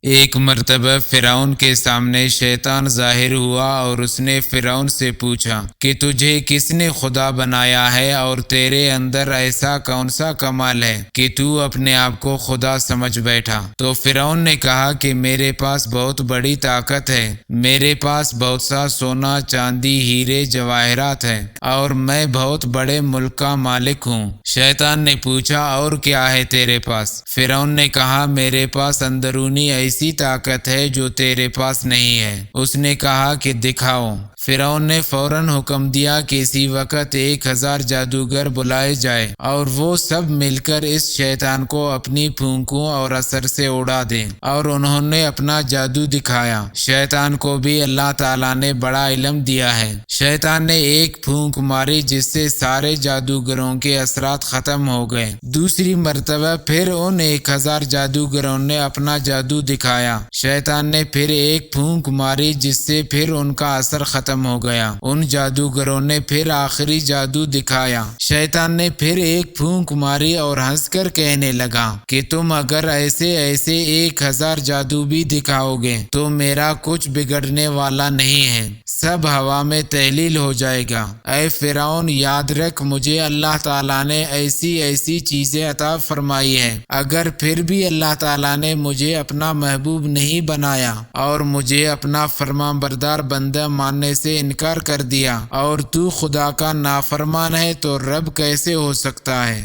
ایک مرتبہ فرعون کے سامنے شیطان ظاہر ہوا اور اس نے فرعون سے پوچھا کہ تجھے کس نے خدا بنایا ہے اور تیرے اندر ایسا کون سا کمال ہے کہ تو اپنے آپ کو خدا سمجھ بیٹھا؟ تو فرعون نے کہا کہ میرے پاس بہت بڑی طاقت ہے، میرے پاس بہت سا سونا چاندی ہیرے جواہرات ہیں اور میں بہت بڑے ملک کا مالک ہوں۔ شیطان نے پوچھا اور کیا ہے تیرے پاس؟ فرعون نے کہا میرے پاس اندرونی ایسی طاقت ہے جو تیرے پاس نہیں ہے۔ اس نے کہا کہ دکھاؤ۔ فرعون نے فوراً حکم دیا کہ اسی وقت 1000 جادوگر بلائے جائے اور وہ سب مل کر اس شیطان کو اپنی پھونکوں اور اثر سے اڑا دیں، اور انہوں نے اپنا جادو دکھایا۔ شیطان کو بھی اللہ تعالیٰ نے بڑا علم دیا ہے۔ شیطان نے ایک پھونک ماری جس سے سارے جادوگروں کے اثرات ختم ہو گئے۔ دوسری مرتبہ پھر ان 1000 جادوگروں نے اپنا جادو دکھایا۔ شیطان نے پھر ایک پھونک ماری جس سے پھر ان کا اثر ختم ہو گیا۔ ان جادوگروں نے پھر آخری جادو دکھایا۔ شیطان نے پھر ایک پھونک ماری اور ہنس کر کہنے لگا کہ تم اگر ایسے 1000 جادو بھی دکھاؤ گے تو میرا کچھ بگڑنے والا نہیں ہے، سب ہوا میں تحلیل ہو جائے گا۔ اے فرعون، یاد رکھ مجھے اللہ تعالیٰ نے ایسی چیزیں عطا فرمائی ہے، اگر پھر بھی اللہ تعالیٰ نے مجھے اپنا محبوب نہیں بنایا اور مجھے اپنا فرمان بردار بندہ ماننے سے انکار کر دیا اور تو خدا کا نافرمان ہے تو رب کیسے ہو سکتا ہے؟